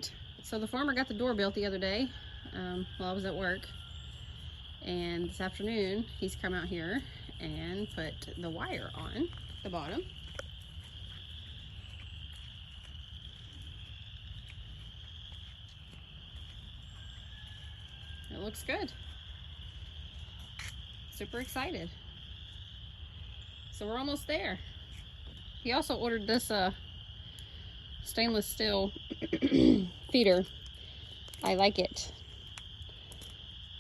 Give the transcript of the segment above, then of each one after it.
right, so the farmer got the door built the other day while I was at work, and this afternoon he's come out here and put the wire on the bottom. It looks good. Super excited. So we're almost there. He also ordered this stainless steel feeder. I like it.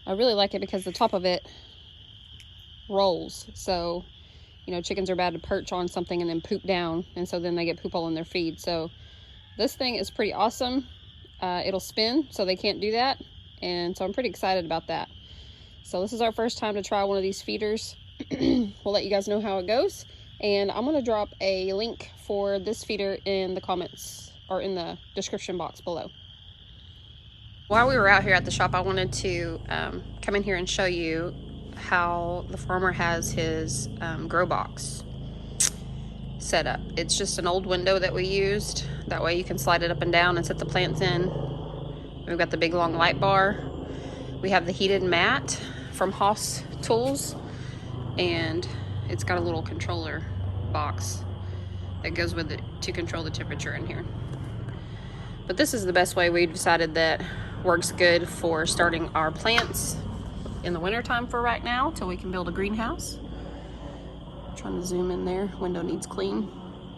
I really like it because the top of it rolls. So, you know, chickens are bad to perch on something and then poop down, and so then they get poop all in their feed. So this thing is pretty awesome. It'll spin, so they can't do that. And so I'm pretty excited about that. So this is our first time to try one of these feeders. We'll let you guys know how it goes. And I'm gonna drop a link for this feeder in the comments or in the description box below. While we were out here at the shop, I wanted to come in here and show you how the farmer has his grow box set up. It's just an old window that we used. That way you can slide it up and down and set the plants in. We've got the big long light bar. We have the heated mat from Haas Tools, and it's got a little controller box that goes with it to control the temperature in here. But this is the best way we decided that works good for starting our plants in the wintertime for right now till we can build a greenhouse. I'm trying to zoom in there. Window needs clean.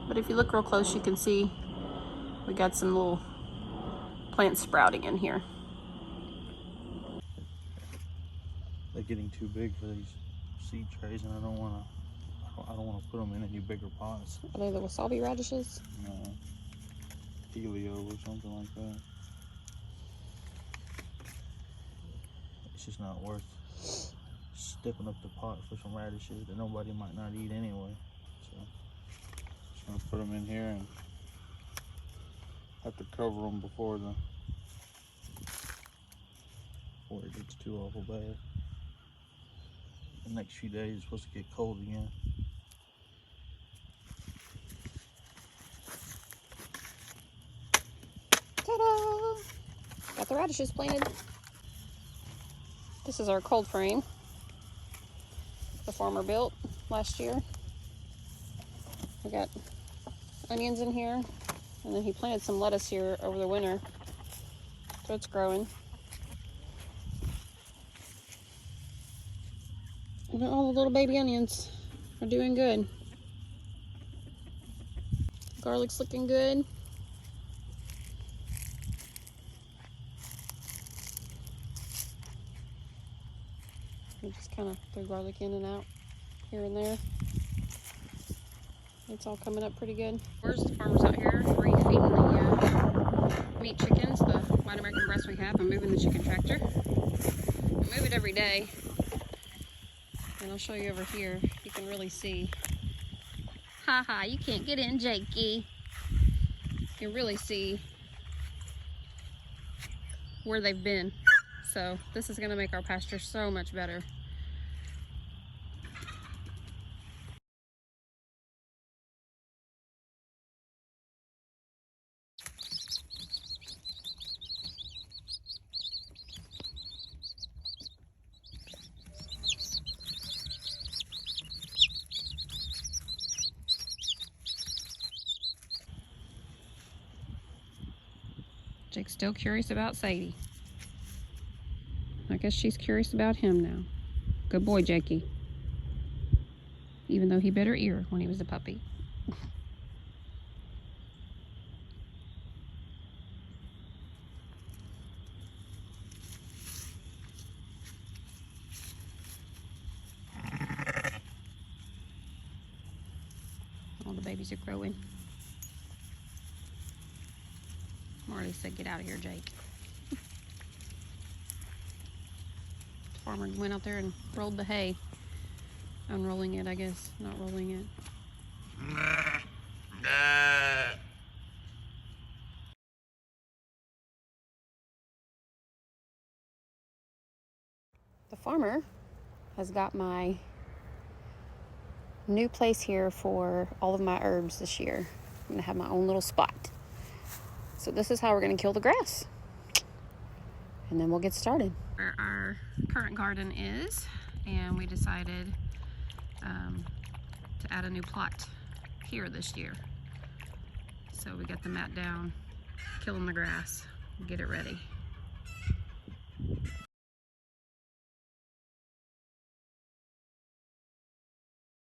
But if you look real close, you can see we got some little plants sprouting in here. They're getting too big for these seed trays, and I don't want to put them in any bigger pots. Are they the wasabi radishes? No, Helio or something like that. It's just not worth stepping up the pot for some radishes that nobody might not eat anyway. So just gonna put them in here and have to cover them before it gets too awful bad. The next few days it's supposed to get cold again. Ta-da! Got the radishes planted. This is our cold frame the farmer built last year. We got onions in here, and then he planted some lettuce here over the winter, so it's growing. And all the little baby onions are doing good. Garlic's looking good. We just kind of throw garlic in and out here and there. It's all coming up pretty good. Where's the farmers out here refeeding the meat chickens, the white American breast we have. I'm moving the chicken tractor. I move it every day. And I'll show you over here. You can really see. Ha ha, you can't get in, Jakey. You can really see where they've been. So this is gonna make our pasture so much better. Jake's still curious about Sadie. I guess she's curious about him now. Good boy, Jakey. Even though he bit her ear when he was a puppy. All the babies are growing. Marley said, "Get out of here, Jake." The farmer went out there and rolled the hay. Unrolling it, I guess. Not rolling it. The farmer has got my new place here for all of my herbs this year. I'm gonna have my own little spot. So this is how we're going to kill the grass. And then we'll get started. Where our current garden is, and we decided to add a new plot here this year. So we got the mat down, killing the grass, get it ready.